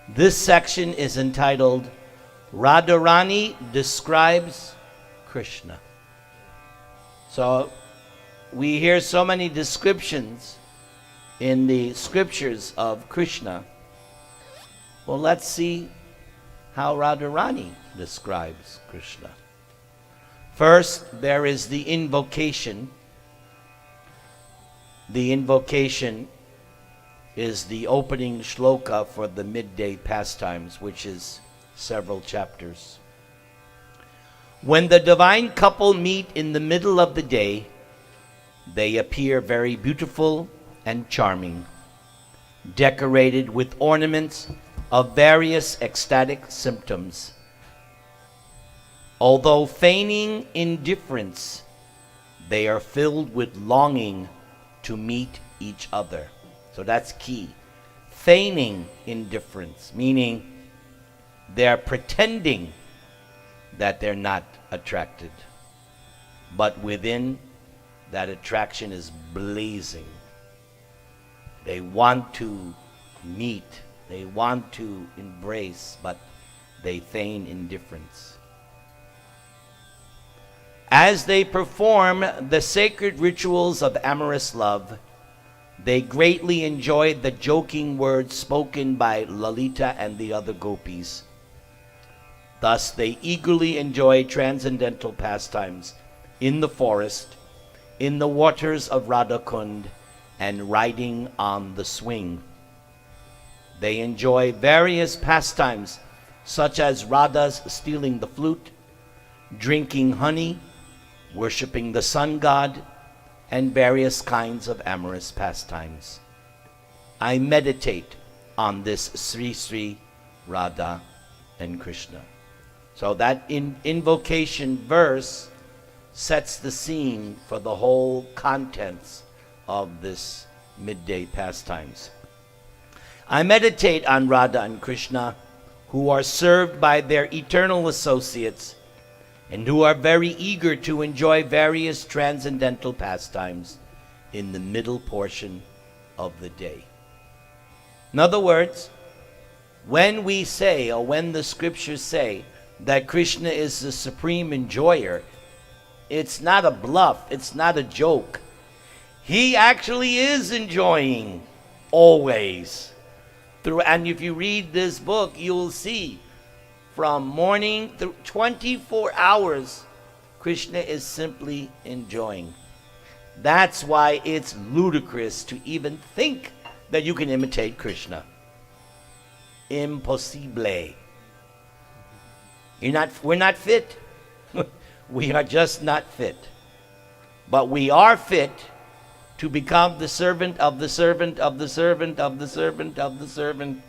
This section is entitled Rädhäränee Describes Krishna. So we hear so many descriptions in the scriptures of Krishna. Well, let's see how Rädhäränee describes Krishna. First, there is the invocation. The invocation is the opening shloka for the midday pastimes, which is several chapters. When the divine couple meet in the middle of the day, they appear very beautiful and charming, decorated with ornaments of various ecstatic symptoms. Although feigning indifference, they are filled with longing to meet each other. So that's key. Feigning indifference, meaning they're pretending that they're not attracted, but within, that attraction is blazing. They want to meet, they want to embrace, but they feign indifference. As they perform the sacred rituals of amorous love, they greatly enjoy the joking words spoken by Lalita and the other gopis. Thus, they eagerly enjoy transcendental pastimes in the forest, in the waters of Radhakund, and riding on the swing. They enjoy various pastimes, such as Radha's stealing the flute, drinking honey, worshipping the sun god, and various kinds of amorous pastimes. I meditate on this Sri Sri, Radha, and Krishna. So that invocation verse sets the scene for the whole contents of this midday pastimes. I meditate on Radha and Krishna, who are served by their eternal associates and who are very eager to enjoy various transcendental pastimes in the middle portion of the day. In other words, when we say, or when the scriptures say, that Krishna is the supreme enjoyer, it's not a bluff, it's not a joke. He actually is enjoying always. And if you read this book, you'll see from morning through 24 hours, Krishna is simply enjoying. That's why it's ludicrous to even think that you can imitate Krishna. Impossible. We're not fit. We are just not fit. But we are fit to become the servant of the servant of the servant of the servant of the servant.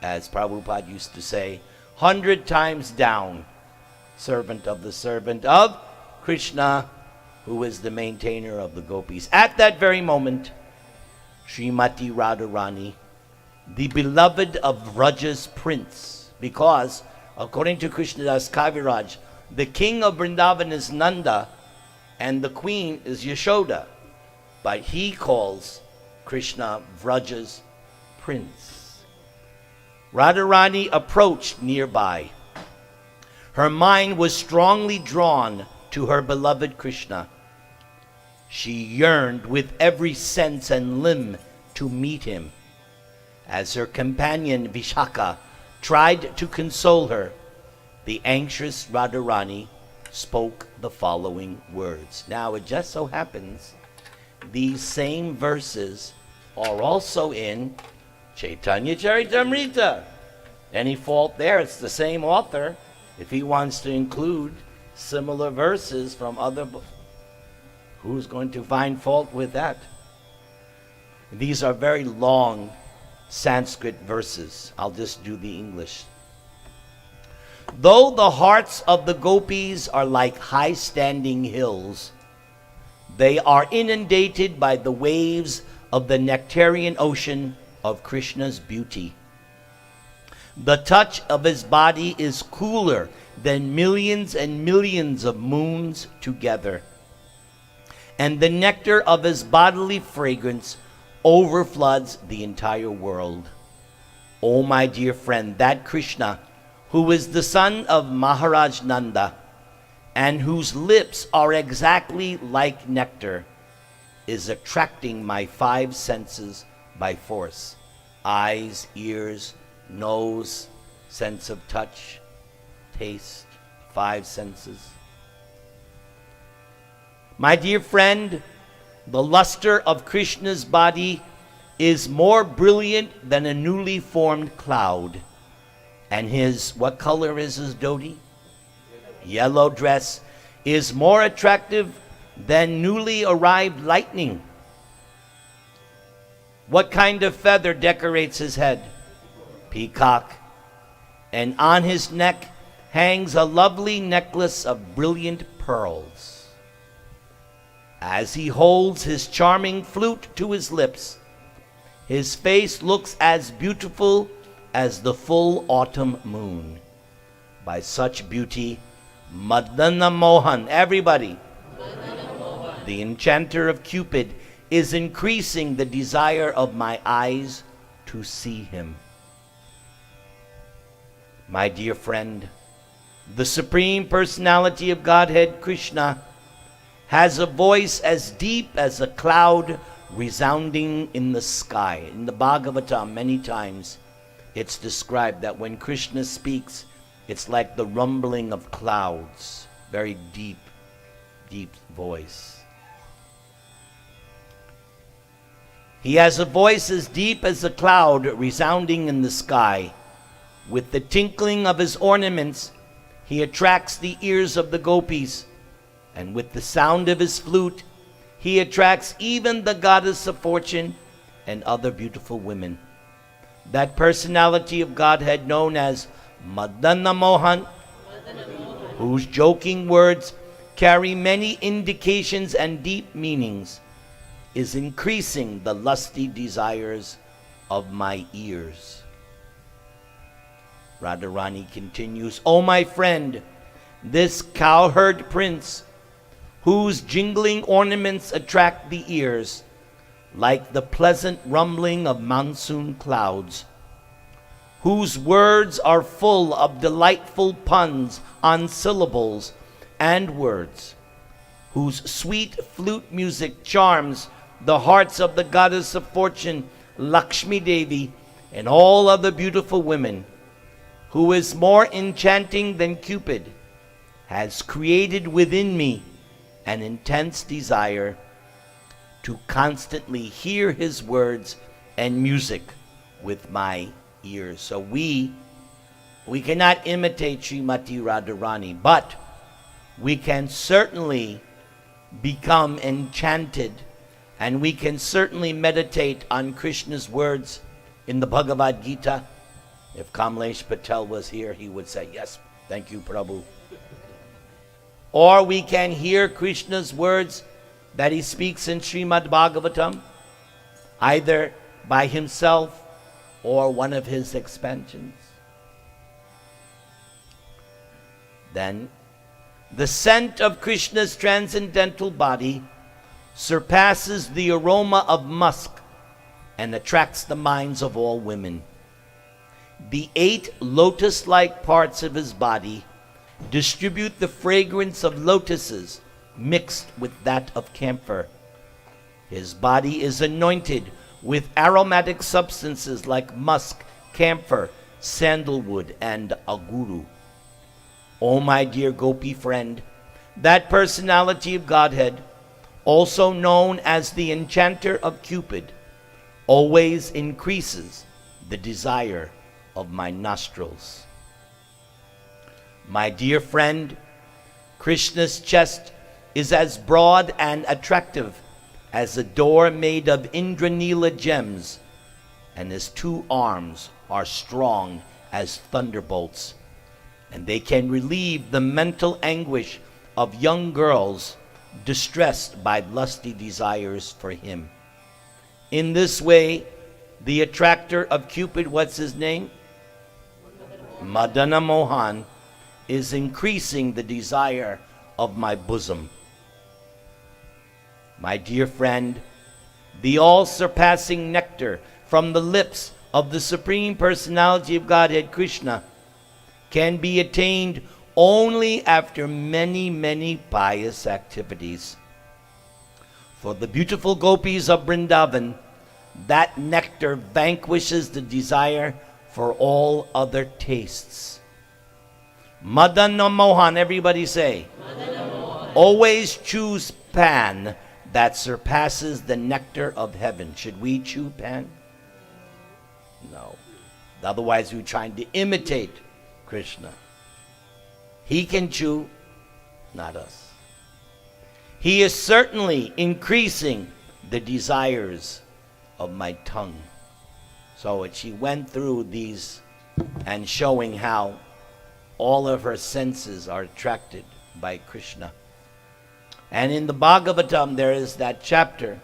As Prabhupada used to say, 100 times down, servant of the servant of Krishna, who is the maintainer of the gopis. At that very moment, Srimati Rädhäränee, the beloved of Vraja's prince, because according to Krishnadäsa Kaviräja, the king of Vrindavan is Nanda and the queen is Yashoda, but he calls Krishna Vraja's prince. Rädhäränee approached nearby. Her mind was strongly drawn to her beloved Krishna. She yearned with every sense and limb to meet him. As her companion Vishaka tried to console her, the anxious Rädhäränee spoke the following words. Now, it just so happens these same verses are also in Chaitanya Charitamrita. Any fault there? It's the same author. If he wants to include similar verses from other books, who's going to find fault with that? These are very long Sanskrit verses. I'll just do the English. Though the hearts of the gopis are like high-standing hills, they are inundated by the waves of the nectarian ocean of Krishna's beauty. The touch of his body is cooler than millions and millions of moons together, and the nectar of his bodily fragrance overfloods the entire world. O my dear friend, that Krishna, who is the son of Maharaj Nanda, and whose lips are exactly like nectar, is attracting my five senses by force. Eyes, ears, nose, sense of touch, taste, five senses. My dear friend, the luster of Krishna's body is more brilliant than a newly formed cloud. And his, what color is his dhoti? Yellow dress is more attractive than newly arrived lightning. What kind of feather decorates his head? Peacock. And on his neck hangs a lovely necklace of brilliant pearls. As he holds his charming flute to his lips, his face looks as beautiful as the full autumn moon. By such beauty, Madana Mohan, everybody, the enchanter of Cupid, is increasing the desire of my eyes to see him. My dear friend, the Supreme Personality of Godhead, Krishna, has a voice as deep as a cloud resounding in the sky. In the Bhagavatam, many times, it's described that when Krishna speaks, it's like the rumbling of clouds. Very deep, deep voice. He has a voice as deep as a cloud resounding in the sky. With the tinkling of his ornaments, he attracts the ears of the gopis, and with the sound of his flute, he attracts even the goddess of fortune and other beautiful women. That personality of Godhead known as Madana Mohan, whose joking words carry many indications and deep meanings, is increasing the lusty desires of my ears. Radharani continues, O my friend, this cowherd prince, whose jingling ornaments attract the ears, like the pleasant rumbling of monsoon clouds, whose words are full of delightful puns on syllables and words, whose sweet flute music charms the hearts of the goddess of fortune, Lakshmi Devi, and all other beautiful women, who is more enchanting than Cupid, has created within me an intense desire to constantly hear his words and music with my ears. So we cannot imitate Srimati Radharani, but we can certainly become enchanted, and we can certainly meditate on Krishna's words in the Bhagavad Gita. If Kamlesh Patel was here, he would say, yes, thank you, Prabhu. Or we can hear Krishna's words that he speaks in Srimad Bhagavatam, either by himself or one of his expansions. Then, the scent of Krishna's transcendental body surpasses the aroma of musk and attracts the minds of all women. The 8 lotus-like parts of his body distribute the fragrance of lotuses mixed with that of camphor. His body is anointed with aromatic substances like musk, camphor, sandalwood, and aguru. O my dear Gopi friend, that personality of Godhead, also known as the enchanter of Cupid, always increases the desire of my nostrils. My dear friend, Krishna's chest is as broad and attractive as a door made of Indranila gems, and his 2 arms are strong as thunderbolts, and they can relieve the mental anguish of young girls distressed by lusty desires for him. In this way, the attractor of Cupid, what's his name? Madana Mohan, is increasing the desire of my bosom. My dear friend, the all-surpassing nectar from the lips of the Supreme Personality of Godhead, Krishna, can be attained only after many, many pious activities. For the beautiful gopis of Vrindavan, that nectar vanquishes the desire for all other tastes. Madana Mohan, everybody say. Always choose pan that surpasses the nectar of heaven. Should we chew pan? No. Otherwise we're trying to imitate Krishna. He can chew, not us. He is certainly increasing the desires of my tongue. So she went through these and showing how all of her senses are attracted by Krishna. And in the Bhagavatam there is that chapter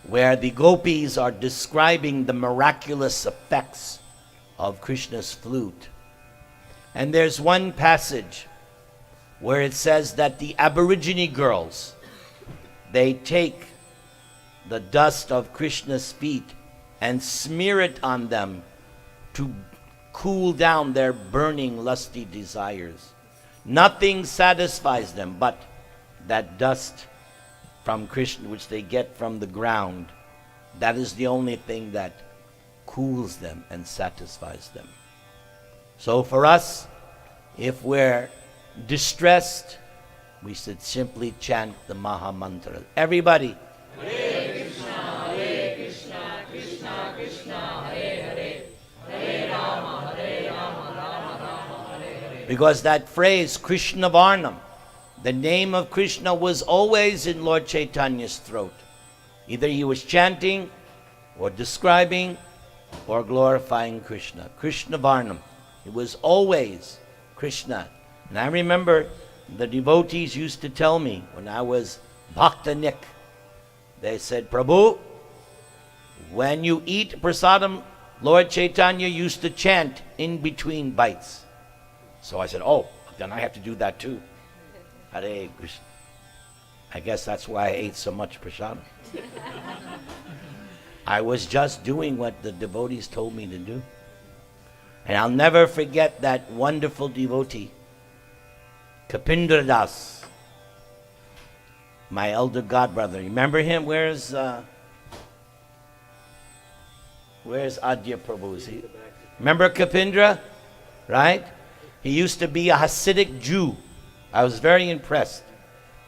where the gopis are describing the miraculous effects of Krishna's flute. And there's one passage where it says that the Aborigine girls, they take the dust of Krishna's feet and smear it on them to cool down their burning lusty desires. Nothing satisfies them but that dust from Krishna, which they get from the ground. That is the only thing that cools them and satisfies them. So for us, if we're distressed, we should simply chant the Maha Mantra. Everybody. Hare Krishna, Krishna Krishna, Hare Hare, Hare Rama, Rama Rama, Hare Hare. Because that phrase, Krishna Varnam, the name of Krishna was always in Lord Chaitanya's throat. Either he was chanting or describing or glorifying Krishna. Krishna Varnam. It was always Krishna. And I remember the devotees used to tell me when I was Bhakta Nick, they said, Prabhu, when you eat prasadam, Lord Chaitanya used to chant in between bites. So I said, oh, then I have to do that too. Hare Krishna. I guess that's why I ate so much prasadam. I was just doing what the devotees told me to do. And I'll never forget that wonderful devotee, Kapindra Das, my elder godbrother. Remember him? Where's Adya Prabhu? Is he? Remember Kapindra? Right? He used to be a Hasidic Jew. I was very impressed.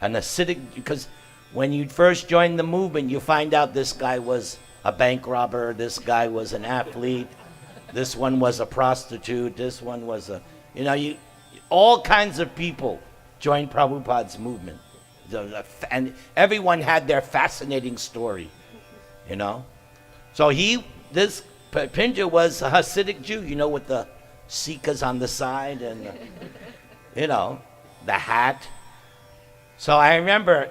An Hasidic, because when you first join the movement, you find out this guy was a bank robber, this guy was an athlete, this one was a prostitute, this one was a, all kinds of people joined Prabhupada's movement. And everyone had their fascinating story, So this Pinja was a Hasidic Jew, with the sikas on the side and, the hat. So I remember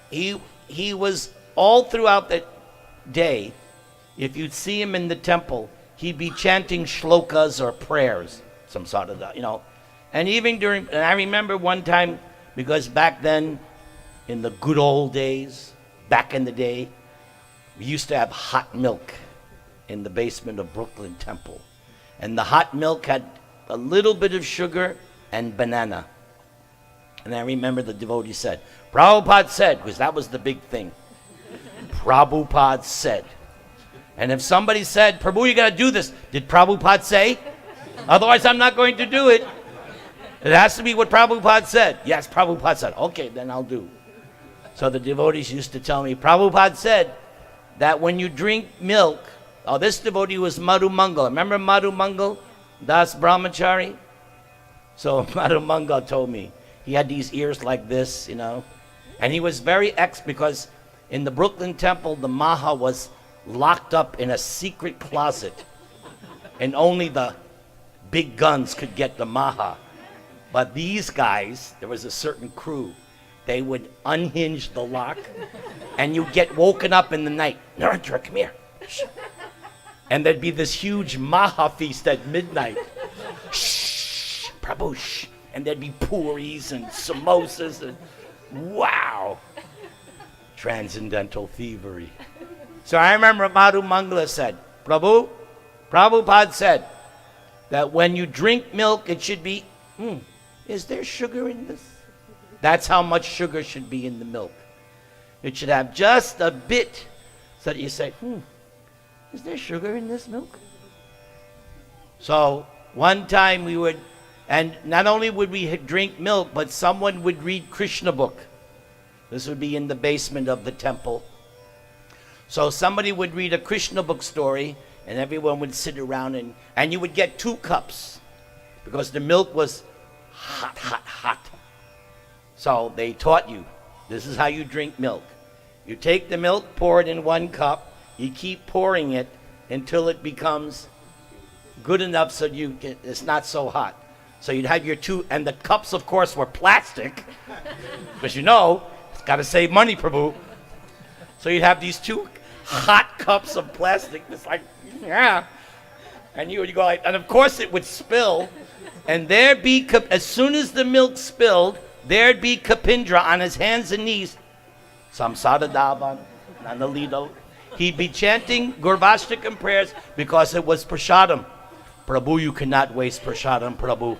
he was all throughout the day, if you'd see him in the temple, he'd be chanting shlokas or prayers, some sort of, And even and I remember one time, because back then, in the good old days, back in the day, we used to have hot milk in the basement of Brooklyn Temple. And the hot milk had a little bit of sugar and banana. And I remember the devotee said, Prabhupada said, because that was the big thing. Prabhupada said. And if somebody said, Prabhu, you got to do this, did Prabhupada say? Otherwise, I'm not going to do it. It has to be what Prabhupada said. Yes, Prabhupada said. Okay, then I'll do. So the devotees used to tell me, Prabhupada said that when you drink milk, this devotee was Madhu Mangal. Remember Madhu Mangal, Das Brahmachari? So Madhu Mangal told me, he had these ears like this, And he was very because in the Brooklyn Temple, the Maha was locked up in a secret closet. And only the big guns could get the Maha. But these guys, there was a certain crew, they would unhinge the lock, and you'd get woken up in the night. Narendra, come here. Shh. And there'd be this huge Maha feast at midnight. Shh, Prabhu, shh. And there'd be puris and samosas and wow, transcendental thievery. So I remember Madhu Mangala said, Prabhupada said that when you drink milk, it should be, is there sugar in this? That's how much sugar should be in the milk. It should have just a bit so that you say, is there sugar in this milk? So one time we would, and not only would we drink milk, but someone would read Krishna book. This would be in the basement of the temple. So somebody would read a Krishna book story, and everyone would sit around, and you would get 2 cups, because the milk was hot, hot, hot. So they taught you, this is how you drink milk. You take the milk, pour it in 1 cup, you keep pouring it until it becomes good enough so it's not so hot. So you'd have your 2, and the cups, of course, were plastic, because it's got to save money, Prabhu. So you'd have these 2 hot cups of plastic, it's like, yeah. And you would go like, and of course it would spill, and there'd be, as soon as the milk spilled, there'd be Kapindra on his hands and knees, Samsara Nanalido. He'd be chanting Gurvashtakam prayers because it was prasadam. Prabhu, you cannot waste prasadam, Prabhu.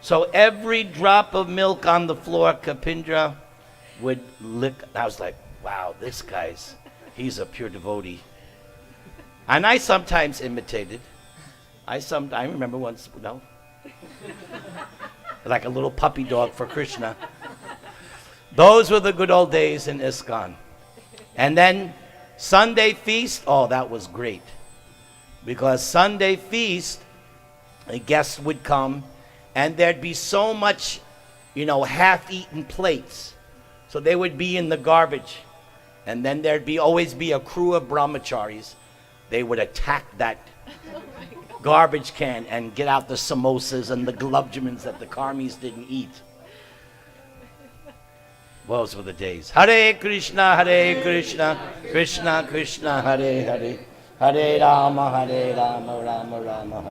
So every drop of milk on the floor, Kapindra would lick. I was like, wow, this he's a pure devotee. And I sometimes imitated. I remember once, like a little puppy dog for Krishna. Those were the good old days in ISKCON. And then Sunday feast, that was great. Because Sunday feast, a guest would come, and there'd be so much, half-eaten plates. So they would be in the garbage. And then there'd always be a crew of brahmacharis. They would attack that garbage can and get out the samosas and the gulab-jamins that the karmis didn't eat. Those were the days. Hare Krishna, Krishna Krishna, Hare Hare, Hare Rama, Rama Rama.